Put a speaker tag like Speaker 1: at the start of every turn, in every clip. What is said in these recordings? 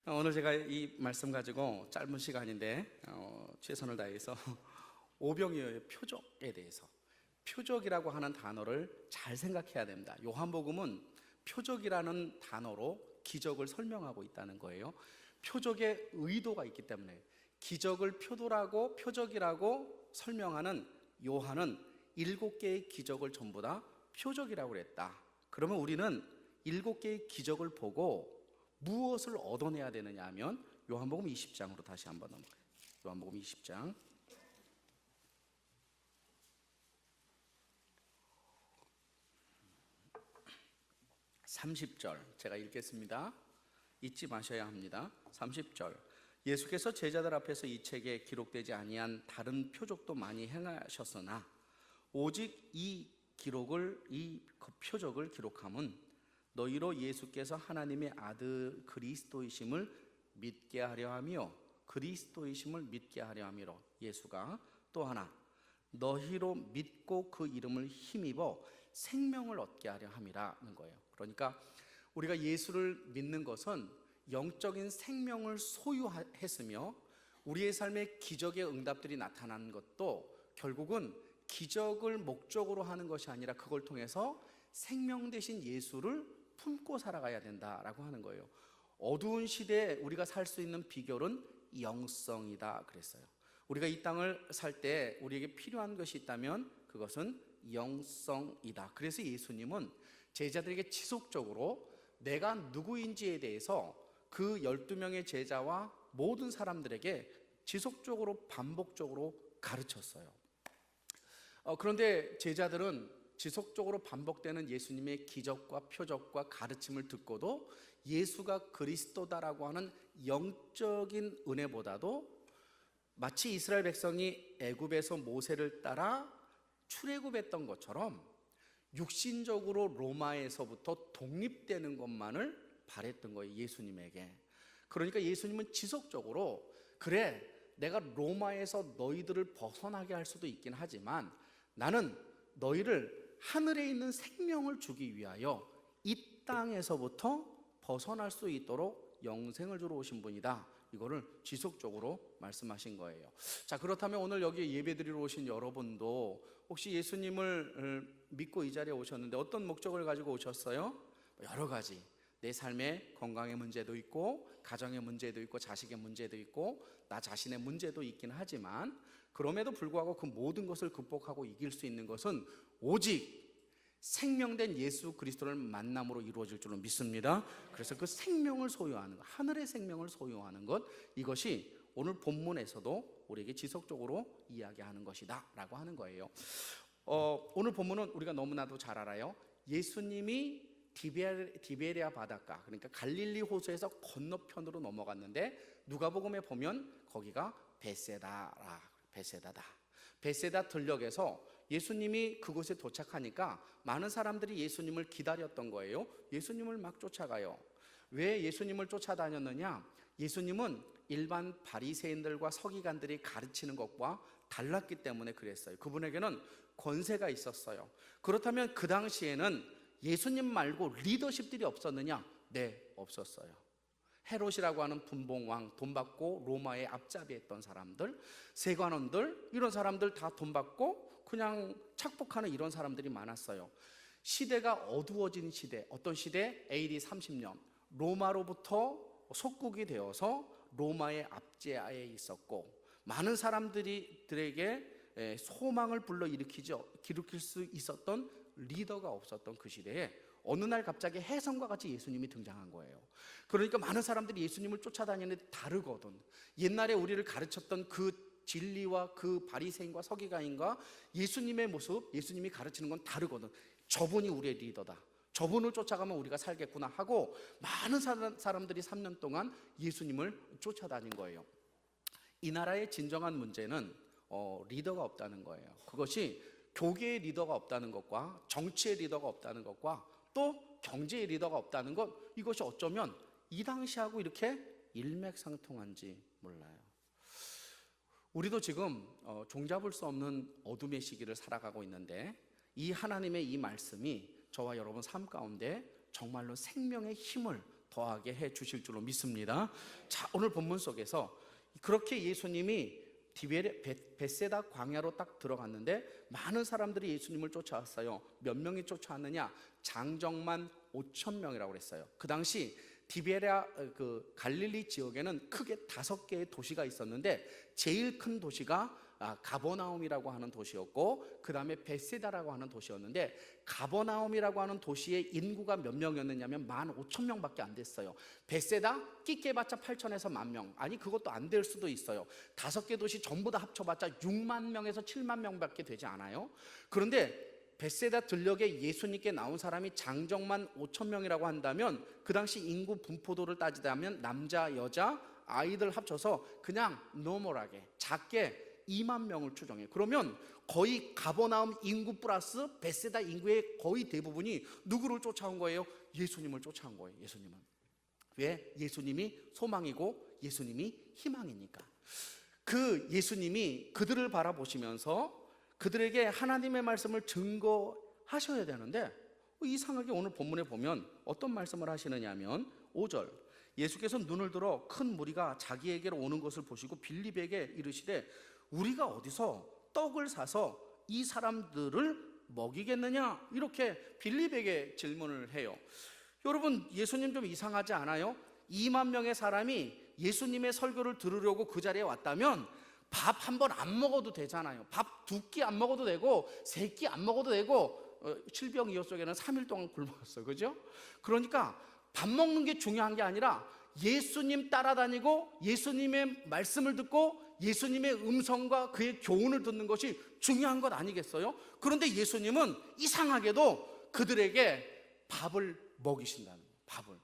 Speaker 1: 오늘 제가 이 말씀 가지고 짧은 시간인데 최선을 다해서 오병이어의 표적에 대해서, 표적이라고 하는 단어를 잘 생각해야 됩니다. 요한복음은 표적이라는 단어로 기적을 설명하고 있다는 거예요. 표적의 의도가 있기 때문에 기적을 표적이라고 설명하는 요한은 7개의 기적을 전부 다 표적이라고 그랬다. 그러면 우리는 7개의 기적을 보고 무엇을 얻어내야 되느냐 하면 요한복음 20장으로 다시 한번 넘어가요. 요한복음 20장 30절 제가 읽겠습니다. 잊지 마셔야 합니다. 30절, 예수께서 제자들 앞에서 이 책에 기록되지 아니한 다른 표적도 많이 행하셨으나 오직 이 표적을 기록함은 너희로 예수께서 하나님의 아들 그리스도이심을 믿게 하려 하며, 그리스도이심을 믿게 하려 함이로, 예수가 또 하나 너희로 믿고 그 이름을 힘입어 생명을 얻게 하려 함이라는 거예요. 그러니까 우리가 예수를 믿는 것은 영적인 생명을 소유했으며, 우리의 삶에 기적의 응답들이 나타나는 것도 결국은 기적을 목적으로 하는 것이 아니라 그걸 통해서 생명 되신 예수를 품고 살아가야 된다라고 하는 거예요. 어두운 시대에 우리가 살 수 있는 비결은 영성이다 그랬어요. 우리가 이 땅을 살 때 우리에게 필요한 것이 있다면 그것은 영성이다. 그래서 예수님은 제자들에게 지속적으로 내가 누구인지에 대해서 그 12명의 제자와 모든 사람들에게 지속적으로 반복적으로 가르쳤어요. 그런데 제자들은 지속적으로 반복되는 예수님의 기적과 표적과 가르침을 듣고도 예수가 그리스도다라고 하는 영적인 은혜보다도 마치 이스라엘 백성이 애굽에서 모세를 따라 출애굽했던 것처럼 육신적으로 로마에서부터 독립되는 것만을 바랬던 거예요, 예수님에게. 그러니까 예수님은 지속적으로, 그래, 내가 로마에서 너희들을 벗어나게 할 수도 있긴 하지만 나는 너희를 하늘에 있는 생명을 주기 위하여 이 땅에서부터 벗어날 수 있도록 영생을 주러 오신 분이다. 이거를 지속적으로 말씀하신 거예요. 자, 그렇다면 오늘 여기 예배드리러 오신 여러분도 혹시 예수님을 믿고 이 자리에 오셨는데 어떤 목적을 가지고 오셨어요? 여러 가지. 내 삶의 건강의 문제도 있고, 가정의 문제도 있고, 자식의 문제도 있고, 나 자신의 문제도 있긴 하지만 그럼에도 불구하고 그 모든 것을 극복하고 이길 수 있는 것은 오직 생명된 예수 그리스도를 만남으로 이루어질 줄로 믿습니다. 그래서 그 생명을 소유하는 것, 하늘의 생명을 소유하는 것, 이것이 오늘 본문에서도 우리에게 지속적으로 이야기하는 것이다 라고 하는 거예요. 오늘 본문은 우리가 너무나도 잘 알아요. 예수님이 디베리아 바닷가, 그러니까 갈릴리 호수에서 건너편으로 넘어갔는데 누가복음에 보면 거기가 베세다다. 베세다 들녘에서 예수님이 그곳에 도착하니까 많은 사람들이 예수님을 기다렸던 거예요. 예수님을 막 쫓아가요. 왜 예수님을 쫓아다녔느냐? 예수님은 일반 바리새인들과 서기관들이 가르치는 것과 달랐기 때문에 그랬어요. 그분에게는 권세가 있었어요. 그렇다면 그 당시에는 예수님 말고 리더십들이 없었느냐? 네, 없었어요. 헤롯이라고 하는 분봉왕, 돈 받고 로마에 앞잡이했던 사람들, 세관원들, 이런 사람들 다 돈 받고 그냥 착복하는 이런 사람들이 많았어요. 시대가 어두워진 시대, 어떤 시대? AD 30년 로마로부터 속국이 되어서 로마의 압제하에 있었고, 많은 사람들에게 소망을 일으킬 수 있었던 리더가 없었던 그 시대에 어느 날 갑자기 혜성과 같이 예수님이 등장한 거예요. 그러니까 많은 사람들이 예수님을 쫓아다니는데 다르거든. 옛날에 우리를 가르쳤던 그 진리와 그 바리새인과 서기관인과 예수님의 모습, 예수님이 가르치는 건 다르거든. 저분이 우리의 리더다, 저분을 쫓아가면 우리가 살겠구나 하고 많은 사람들이 3년 동안 예수님을 쫓아다닌 거예요. 이 나라의 진정한 문제는 리더가 없다는 거예요. 그것이 교계의 리더가 없다는 것과 정치의 리더가 없다는 것과 또 경제의 리더가 없다는 것, 이것이 어쩌면 이 당시하고 이렇게 일맥상통한지 몰라요. 우리도 지금 종잡을 수 없는 어둠의 시기를 살아가고 있는데 이 하나님의 이 말씀이 저와 여러분 삶 가운데 정말로 생명의 힘을 더하게 해 주실 줄로 믿습니다. 자, 오늘 본문 속에서 그렇게 예수님이 벳세다 광야로 딱 들어갔는데 많은 사람들이 예수님을 쫓아왔어요. 몇 명이 쫓아왔느냐? 장정만 5천 명이라고 그랬어요. 그 당시 디베랴 갈릴리 지역에는 크게 5개의 도시가 있었는데 제일 큰 도시가 가버나움이라고 하는 도시였고, 그 다음에 벳세다라고 하는 도시였는데, 가버나움이라고 하는 도시의 인구가 몇 명이었느냐면 15,000명밖에 안 됐어요. 벳세다 끼깨봤자 8,000에서 10,000명, 아니 그것도 안 될 수도 있어요. 5개 도시 전부 다 합쳐봤자 6만 명에서 7만 명밖에 되지 않아요. 그런데 벳세다 들녘에 예수님께 나온 사람이 장정만 5,000명이라고 한다면, 그 당시 인구 분포도를 따지자면 남자, 여자, 아이들 합쳐서 그냥 노멀하게 작게 2만 명을 추정해요. 그러면 거의 가버나움 인구 플러스 벳세다 인구의 거의 대부분이 누구를 쫓아온 거예요? 예수님을 쫓아온 거예요. 예수님은. 왜? 예수님이 소망이고 예수님이 희망이니까. 그 예수님이 그들을 바라보시면서 그들에게 하나님의 말씀을 증거하셔야 되는데, 이상하게 오늘 본문에 보면 어떤 말씀을 하시느냐면 5절, 예수께서 눈을 들어 큰 무리가 자기에게로 오는 것을 보시고 빌립에게 이르시되 우리가 어디서 떡을 사서 이 사람들을 먹이겠느냐? 이렇게 빌립에게 질문을 해요. 여러분, 예수님 좀 이상하지 않아요? 2만 명의 사람이 예수님의 설교를 들으려고 그 자리에 왔다면 밥 한 번 안 먹어도 되잖아요. 밥 2끼 안 먹어도 되고 3끼 안 먹어도 되고, 칠병이어 속에는 3일 동안 굶었어요. 그죠? 그러니까 밥 먹는 게 중요한 게 아니라 예수님 따라다니고 예수님의 말씀을 듣고 예수님의 음성과 그의 교훈을 듣는 것이 중요한 것 아니겠어요? 그런데 예수님은 이상하게도 그들에게 밥을 먹이신다는 거예요. 밥을.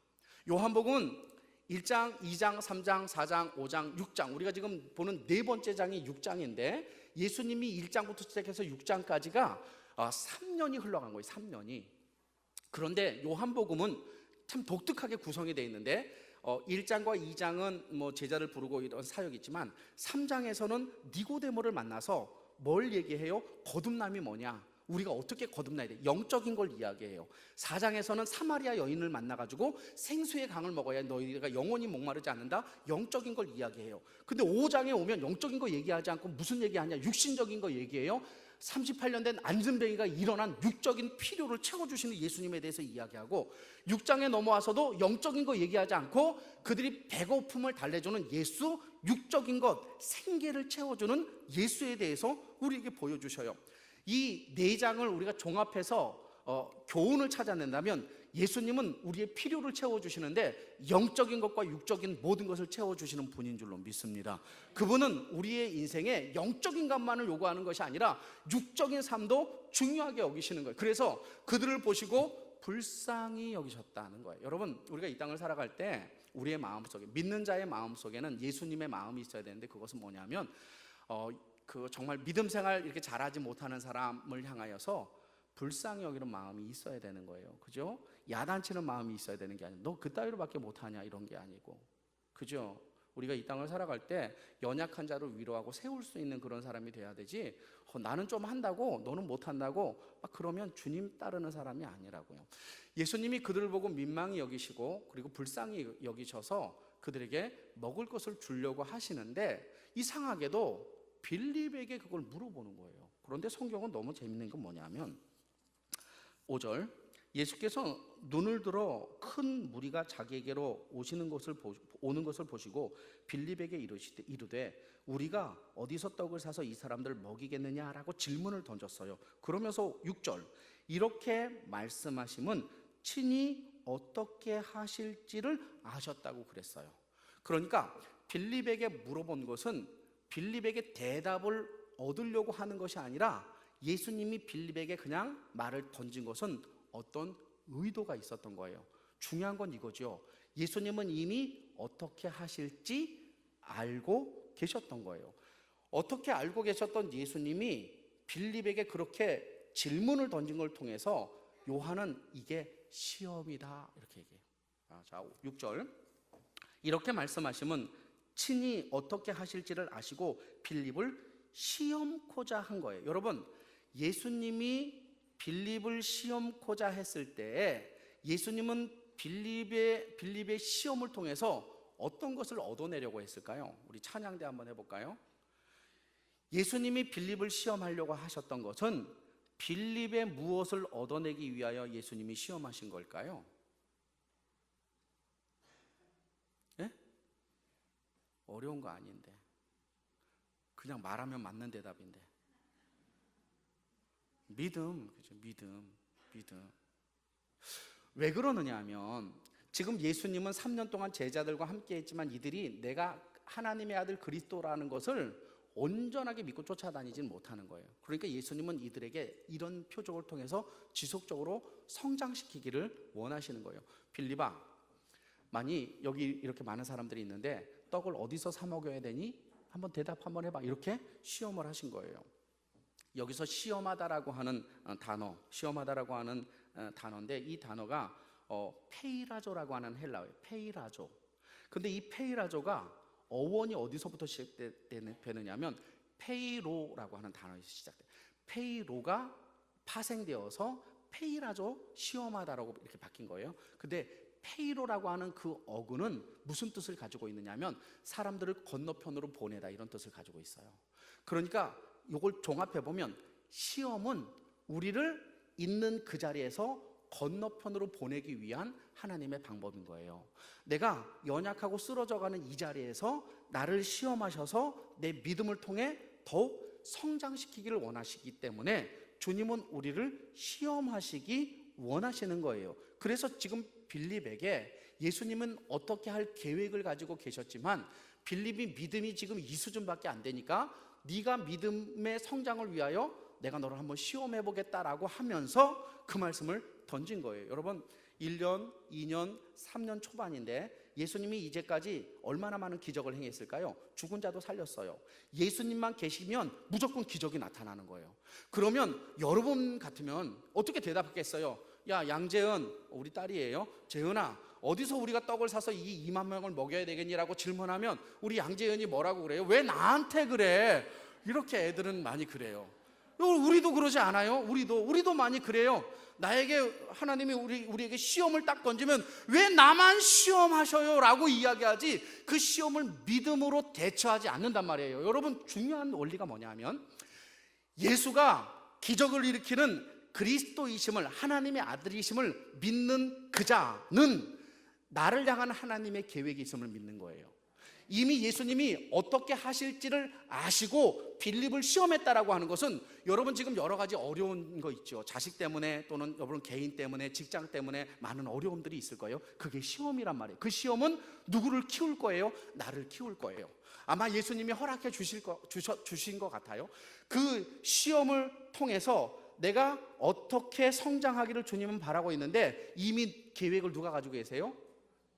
Speaker 1: 요한복음은 1장, 2장, 3장, 4장, 5장, 6장, 우리가 지금 보는 4번째 장이 6장인데 예수님이 1장부터 시작해서 6장까지가 3년이 흘러간 거예요. 3년이. 그런데 요한복음은 참 독특하게 구성이 되어 있는데 1장과 2장은 뭐 제자를 부르고 이런 사역이 있지만 3장에서는 니고데모를 만나서 뭘 얘기해요? 거듭남이 뭐냐? 우리가 어떻게 거듭나야 돼? 영적인 걸 이야기해요. 4장에서는 사마리아 여인을 만나가지고 생수의 강을 먹어야 너희가 영원히 목마르지 않는다. 영적인 걸 이야기해요. 근데 5장에 오면 영적인 거 얘기하지 않고 무슨 얘기하냐? 육신적인 거 얘기해요. 38년 된 안진뱅이가 일어난 육적인 필요를 채워주시는 예수님에 대해서 이야기하고, 6장에 넘어와서도 영적인 거 얘기하지 않고 그들이 배고픔을 달래주는 예수, 육적인 것, 생계를 채워주는 예수에 대해서 우리에게 보여주셔요. 이 4장을 우리가 종합해서 교훈을 찾아낸다면 예수님은 우리의 필요를 채워주시는데 영적인 것과 육적인 모든 것을 채워주시는 분인 줄로 믿습니다. 그분은 우리의 인생에 영적인 것만을 요구하는 것이 아니라 육적인 삶도 중요하게 여기시는 거예요. 그래서 그들을 보시고 불쌍히 여기셨다는 거예요. 여러분, 우리가 이 땅을 살아갈 때 우리의 마음속에, 믿는 자의 마음속에는 예수님의 마음이 있어야 되는데, 그것은 뭐냐면 정말 믿음 생활 이렇게 잘하지 못하는 사람을 향하여서 불쌍히 여기는 마음이 있어야 되는 거예요. 그죠? 야단치는 마음이 있어야 되는 게 아니고, 너 그따위로밖에 못하냐 이런 게 아니고, 그죠? 우리가 이 땅을 살아갈 때 연약한 자를 위로하고 세울 수 있는 그런 사람이 돼야 되지, 나는 좀 한다고 너는 못한다고 그러면 주님 따르는 사람이 아니라고요. 예수님이 그들을 보고 민망히 여기시고 그리고 불쌍히 여기셔서 그들에게 먹을 것을 주려고 하시는데, 이상하게도 빌립에게 그걸 물어보는 거예요. 그런데 성경은 너무 재밌는 건 뭐냐면 5절, 예수께서 눈을 들어 큰 무리가 자기에게로 오는 것을 보시고 빌립에게 이르되 우리가 어디서 떡을 사서 이 사람들을 먹이겠느냐라고 질문을 던졌어요. 그러면서 6절, 이렇게 말씀하심은 친히 어떻게 하실지를 아셨다고 그랬어요. 그러니까 빌립에게 물어본 것은 빌립에게 대답을 얻으려고 하는 것이 아니라 예수님이 빌립에게 그냥 말을 던진 것은 어떤 의도가 있었던 거예요. 중요한 건 이거죠. 예수님은 이미 어떻게 하실지 알고 계셨던 거예요. 어떻게 알고 계셨던 예수님이 빌립에게 그렇게 질문을 던진 걸 통해서 요한은 이게 시험이다 이렇게 얘기해요. 자, 6절, 이렇게 말씀하시면 친히 어떻게 하실지를 아시고 빌립을 시험코자 한 거예요. 여러분, 예수님이 빌립을 시험코자 했을 때 예수님은 빌립의 시험을 통해서 어떤 것을 얻어내려고 했을까요? 우리 찬양대 한번 해볼까요? 예수님이 빌립을 시험하려고 하셨던 것은 빌립의 무엇을 얻어내기 위하여 예수님이 시험하신 걸까요? 예? 어려운 거 아닌데, 그냥 말하면 맞는 대답인데. 믿음, 그죠? 믿음. 왜 그러느냐 하면 지금 예수님은 3년 동안 제자들과 함께 했지만 이들이 내가 하나님의 아들 그리스도라는 것을 온전하게 믿고 쫓아다니지는 못하는 거예요. 그러니까 예수님은 이들에게 이런 표적을 통해서 지속적으로 성장시키기를 원하시는 거예요. 빌립아, 만약 여기 이렇게 많은 사람들이 있는데 떡을 어디서 사 먹여야 되니? 한번 대답 한번 해봐. 이렇게 시험을 하신 거예요. 여기서 시험하다라고 하는 단어인데 이 단어가 페이라조라고 하는 헬라어예요. 페이라조. 근데 이 페이라조가 어원이 어디서부터 시작되느냐면 페이로라고 하는 단어에서 시작돼요. 페이로가 파생되어서 페이라조, 시험하다라고 이렇게 바뀐 거예요. 근데 페이로라고 하는 그 어근은 무슨 뜻을 가지고 있느냐면 사람들을 건너편으로 보내다, 이런 뜻을 가지고 있어요. 그러니까 이걸 종합해 보면 시험은 우리를 있는 그 자리에서 건너편으로 보내기 위한 하나님의 방법인 거예요. 내가 연약하고 쓰러져가는 이 자리에서 나를 시험하셔서 내 믿음을 통해 더욱 성장시키기를 원하시기 때문에 주님은 우리를 시험하시기 원하시는 거예요. 그래서 지금 빌립에게 예수님은 어떻게 할 계획을 가지고 계셨지만 빌립이 믿음이 지금 이 수준밖에 안 되니까 네가 믿음의 성장을 위하여 내가 너를 한번 시험해 보겠다라고 하면서 그 말씀을 던진 거예요. 여러분, 1년, 2년, 3년 초반인데 예수님이 이제까지 얼마나 많은 기적을 행했을까요? 죽은 자도 살렸어요. 예수님만 계시면 무조건 기적이 나타나는 거예요. 그러면 여러분 같으면 어떻게 대답했겠어요? 야, 양재은, 우리 딸이에요. 재은아, 어디서 우리가 떡을 사서 이 2만 명을 먹여야 되겠니라고 질문하면 우리 양재은이 뭐라고 그래요? 왜 나한테 그래? 이렇게 애들은 많이 그래요. 우리도 그러지 않아요? 우리도 많이 그래요. 나에게 하나님이 우리에게 시험을 딱 던지면 왜 나만 시험하셔요? 라고 이야기하지 그 시험을 믿음으로 대처하지 않는단 말이에요. 여러분, 중요한 원리가 뭐냐면 예수가 기적을 일으키는 그리스도이심을, 하나님의 아들이심을 믿는 그 자는 나를 향한 하나님의 계획이 있음을 믿는 거예요. 이미 예수님이 어떻게 하실지를 아시고 빌립을 시험했다라고 하는 것은 여러분 지금 여러 가지 어려운 거 있죠. 자식 때문에 또는 여러분 개인 때문에, 직장 때문에 많은 어려움들이 있을 거예요. 그게 시험이란 말이에요. 그 시험은 누구를 키울 거예요? 나를 키울 거예요. 아마 예수님이 허락해 주신 것 같아요. 그 시험을 통해서 내가 어떻게 성장하기를 주님은 바라고 있는데 이미 계획을 누가 가지고 계세요?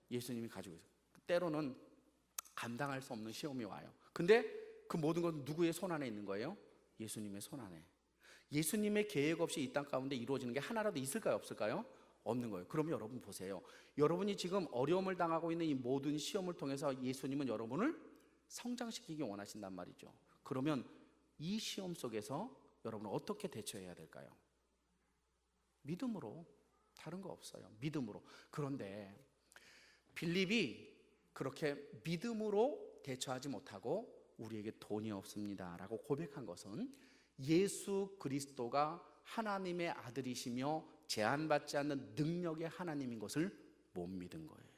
Speaker 1: 예수님이 가지고 계세요. 때로는 감당할 수 없는 시험이 와요. 근데 그 모든 건 누구의 손 안에 있는 거예요? 예수님의 손 안에. 예수님의 계획 없이 이 땅 가운데 이루어지는 게 하나라도 있을까요? 없을까요? 없는 거예요. 그럼 여러분 보세요. 여러분이 지금 어려움을 당하고 있는 이 모든 시험을 통해서 예수님은 여러분을 성장시키기 원하신단 말이죠. 그러면 이 시험 속에서 여러분은 어떻게 대처해야 될까요? 믿음으로. 다른 거 없어요. 믿음으로. 그런데 빌립이 그렇게 믿음으로 대처하지 못하고 우리에게 돈이 없습니다 라고 고백한 것은 예수 그리스도가 하나님의 아들이시며 제한받지 않는 능력의 하나님인 것을 못 믿은 거예요.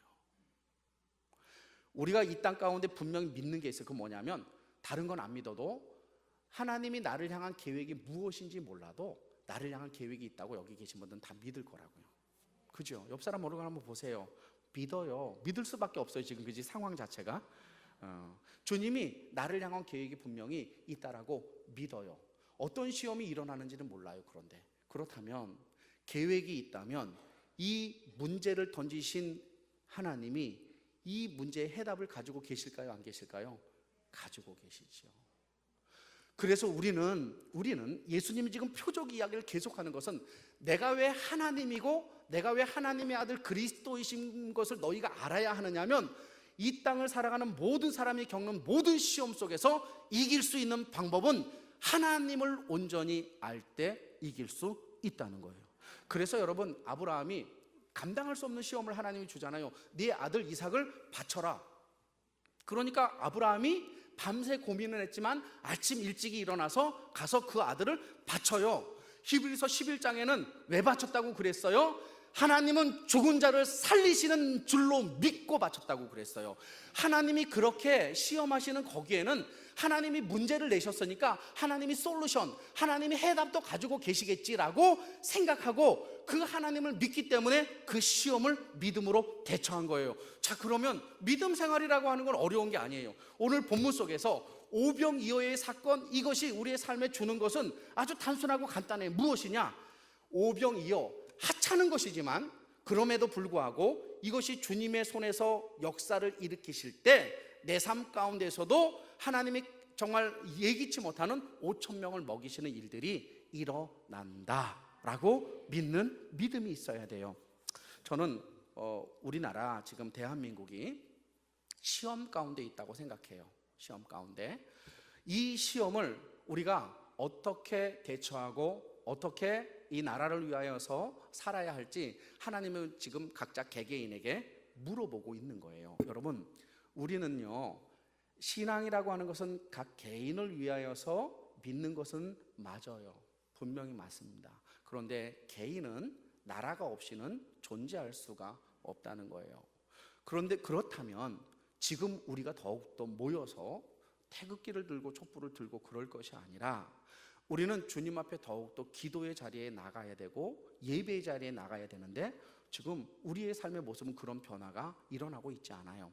Speaker 1: 우리가 이 땅 가운데 분명히 믿는 게 있어요. 그 뭐냐면 다른 건 안 믿어도 하나님이 나를 향한 계획이 무엇인지 몰라도 나를 향한 계획이 있다고 여기 계신 분들은 다 믿을 거라고요. 그죠? 옆 사람 모르는 거 한번 보세요. 믿어요. 믿을 수밖에 없어요. 지금 그지 상황 자체가. 주님이 나를 향한 계획이 분명히 있다라고 믿어요. 어떤 시험이 일어나는지는 몰라요. 그런데 그렇다면 계획이 있다면 이 문제를 던지신 하나님이 이 문제의 해답을 가지고 계실까요? 안 계실까요? 가지고 계시죠. 그래서 우리는 예수님이 지금 표적 이야기를 계속하는 것은 내가 왜 하나님이고 내가 왜 하나님의 아들 그리스도이신 것을 너희가 알아야 하느냐면 이 땅을 살아가는 모든 사람이 겪는 모든 시험 속에서 이길 수 있는 방법은 하나님을 온전히 알 때 이길 수 있다는 거예요. 그래서 여러분, 아브라함이 감당할 수 없는 시험을 하나님이 주잖아요. 네 아들 이삭을 바쳐라. 그러니까 아브라함이 밤새 고민을 했지만 아침 일찍이 일어나서 가서 그 아들을 바쳐요. 히브리서 11장에는 왜 바쳤다고 그랬어요? 하나님은 죽은 자를 살리시는 줄로 믿고 바쳤다고 그랬어요. 하나님이 그렇게 시험하시는 거기에는 하나님이 문제를 내셨으니까 하나님이 솔루션, 하나님이 해답도 가지고 계시겠지라고 생각하고 그 하나님을 믿기 때문에 그 시험을 믿음으로 대처한 거예요. 자, 그러면 믿음 생활이라고 하는 건 어려운 게 아니에요. 오늘 본문 속에서 오병이어의 사건, 이것이 우리의 삶에 주는 것은 아주 단순하고 간단해요. 무엇이냐? 오병이어, 하찮은 것이지만 그럼에도 불구하고 이것이 주님의 손에서 역사를 일으키실 때 내 삶 가운데서도 하나님이 정말 예기치 못하는 5,000명을 먹이시는 일들이 일어난다라고 믿는 믿음이 있어야 돼요. 저는 우리나라 지금 대한민국이 시험 가운데 있다고 생각해요. 시험 가운데. 이 시험을 우리가 어떻게 대처하고 어떻게 이 나라를 위하여서 살아야 할지 하나님은 지금 각자 개개인에게 물어보고 있는 거예요. 여러분, 우리는요, 신앙이라고 하는 것은 각 개인을 위하여서 믿는 것은 맞아요. 분명히 맞습니다. 그런데 개인은 나라가 없이는 존재할 수가 없다는 거예요. 그런데 그렇다면 지금 우리가 더욱더 모여서 태극기를 들고 촛불을 들고 그럴 것이 아니라 우리는 주님 앞에 더욱더 기도의 자리에 나가야 되고 예배의 자리에 나가야 되는데 지금 우리의 삶의 모습은 그런 변화가 일어나고 있지 않아요.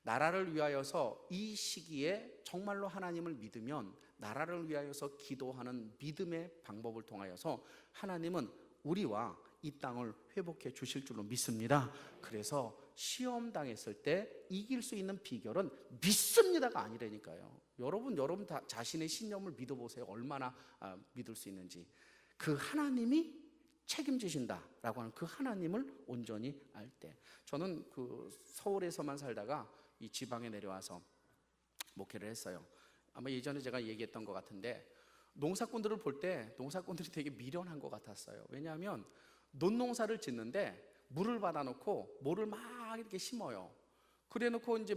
Speaker 1: 나라를 위하여서 이 시기에 정말로 하나님을 믿으면 나라를 위하여서 기도하는 믿음의 방법을 통하여서 하나님은 우리와 이 땅을 회복해 주실 줄로 믿습니다. 그래서 시험 당했을 때 이길 수 있는 비결은 믿습니다가 아니라니까요. 여러분 다 자신의 신념을 믿어보세요. 얼마나 믿을 수 있는지. 그 하나님이 책임지신다라고 하는 그 하나님을 온전히 알 때. 저는 그 서울에서만 살다가 이 지방에 내려와서 목회를 했어요. 아마 예전에 제가 얘기했던 것 같은데 농사꾼들을 볼 때 농사꾼들이 되게 미련한 것 같았어요. 왜냐하면 논농사를 짓는데 물을 받아놓고 모를 막 이렇게 심어요. 그래놓고 이제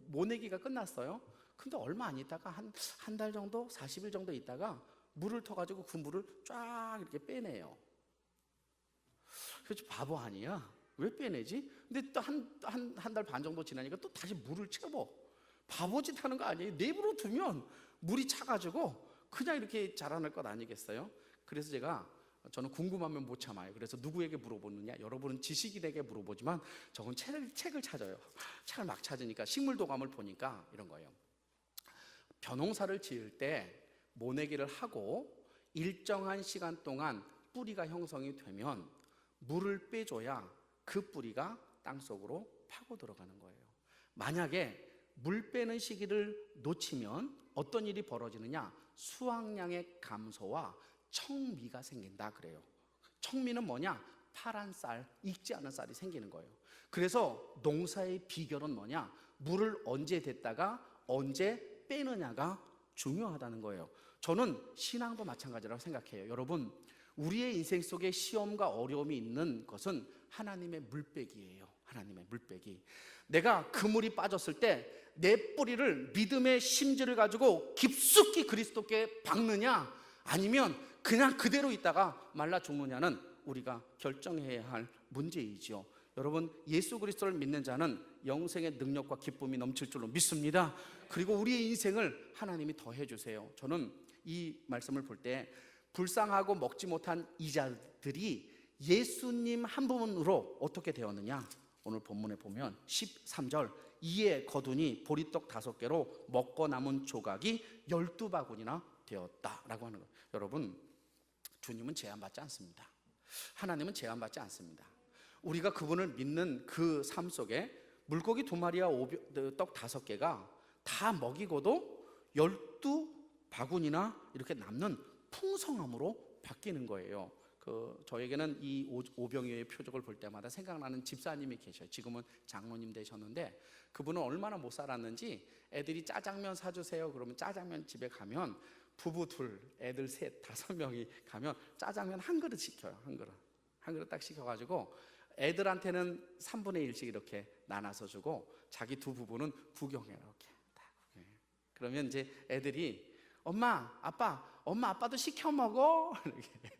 Speaker 1: 모내기가 끝났어요. 근데 얼마 안 있다가 한 달 정도, 40일 정도 있다가 물을 터가지고 그 물을 쫙 이렇게 빼내요. 그래서 바보 아니야? 왜 빼내지? 근데 또 한 달 반 정도 지나니까 또 다시 물을 채워. 바보짓 하는 거 아니에요? 내버려 두면 물이 차가지고 그냥 이렇게 자라날 것 아니겠어요? 그래서 저는 궁금하면 못 참아요. 그래서 누구에게 물어보느냐? 여러분은 지식인에게 물어보지만 저는 책을 찾아요. 책을 막 찾으니까 식물도감을 보니까 이런 거예요. 벼농사를 지을 때 모내기를 하고 일정한 시간 동안 뿌리가 형성이 되면 물을 빼줘야 그 뿌리가 땅속으로 파고 들어가는 거예요. 만약에 물 빼는 시기를 놓치면 어떤 일이 벌어지느냐? 수확량의 감소와 청미가 생긴다 그래요. 청미는 뭐냐? 파란 쌀, 익지 않은 쌀이 생기는 거예요. 그래서 농사의 비결은 뭐냐? 물을 언제 댔다가 언제 빼느냐가 중요하다는 거예요. 저는 신앙도 마찬가지라고 생각해요. 여러분, 우리의 인생 속에 시험과 어려움이 있는 것은 하나님의 물빼기예요. 하나님의 물빼기. 내가 그물이 빠졌을 때 내 뿌리를 믿음의 심지를 가지고 깊숙이 그리스도께 박느냐 아니면 그냥 그대로 있다가 말라 죽느냐는 우리가 결정해야 할 문제이죠. 여러분, 예수 그리스도를 믿는 자는 영생의 능력과 기쁨이 넘칠 줄로 믿습니다. 그리고 우리의 인생을 하나님이 더해 주세요. 저는 이 말씀을 볼 때 불쌍하고 먹지 못한 이자들이 예수님 한 분으로 어떻게 되었느냐? 오늘 본문에 보면 13절 이에 거두니 보리떡 5개로 먹고 남은 조각이 12바구니나 되었다라고 하는 거예요. 여러분, 주님은 제한받지 않습니다. 하나님은 제한받지 않습니다. 우리가 그분을 믿는 그 삶 속에 물고기 2마리와 떡 5개가 다 먹이고도 12바구니나 이렇게 남는 풍성함으로 바뀌는 거예요. 저에게는 이 오병이어의 표적을 볼 때마다 생각나는 집사님이 계셔요. 지금은 장로님 되셨는데 그분은 얼마나 못 살았는지 애들이 짜장면 사주세요 그러면 짜장면 집에 가면 부부 2, 애들 3, 5명이 가면 짜장면 한 그릇 시켜요. 한 그릇 딱 시켜가지고 애들한테는 3분의 1씩 이렇게 나눠서 주고 자기 두 부부는 구경해요. 이렇게 다 구경해. 그러면 이제 애들이 엄마, 아빠도 시켜 먹어. 이렇게.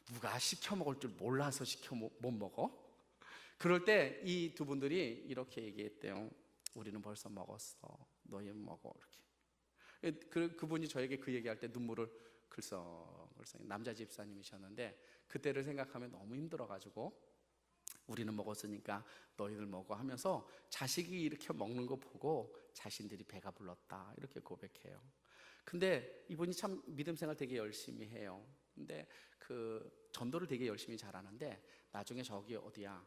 Speaker 1: 누가 시켜 먹을 줄 몰라서 시켜 못 먹어? 그럴 때 이 두 분들이 이렇게 얘기했대요. 우리는 벌써 먹었어. 너희 먹어. 이렇게. 그분이 저에게 그 얘기할 때 눈물을 글썽글썽. 남자 집사님이셨는데 그때를 생각하면 너무 힘들어가지고 우리는 먹었으니까 너희들 먹어 하면서 자식이 이렇게 먹는 거 보고 자신들이 배가 불렀다 이렇게 고백해요. 근데 이분이 참 믿음 생활 되게 열심히 해요. 근데 그 전도를 되게 열심히 잘하는데 나중에 저기 어디야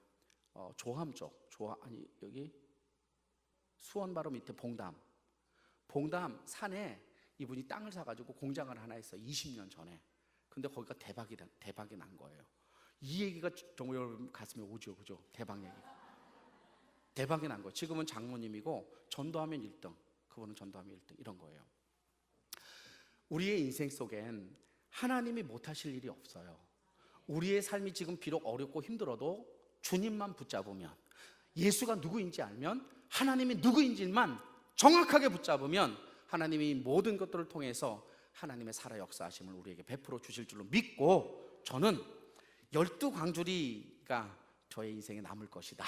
Speaker 1: 조함 쪽 여기 수원 바로 밑에 봉담 산에 이분이 땅을 사가지고 공장을 하나 했어요. 20년 전에. 근데 거기가 대박이 난 거예요. 이 얘기가 정말 여러분 가슴에 오죠, 그죠? 대박이 난 거예요. 지금은 장모님이고 전도하면 1등, 그분은 전도하면 1등 이런 거예요. 우리의 인생 속엔 하나님이 못하실 일이 없어요. 우리의 삶이 지금 비록 어렵고 힘들어도 주님만 붙잡으면, 예수가 누구인지 알면, 하나님이 누구인지만 정확하게 붙잡으면 하나님이 모든 것들을 통해서 하나님의 살아 역사하심을 우리에게 베풀어 주실 줄로 믿고, 저는 12광주리가 저의 인생에 남을 것이다.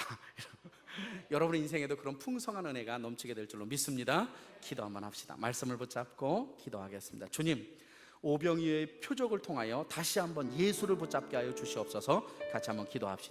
Speaker 1: 여러분의 인생에도 그런 풍성한 은혜가 넘치게 될 줄로 믿습니다. 기도 한번 합시다. 말씀을 붙잡고 기도하겠습니다. 주님, 오병이어의 표적을 통하여 다시 한번 예수를 붙잡게 하여 주시옵소서. 같이 한번 기도합시다.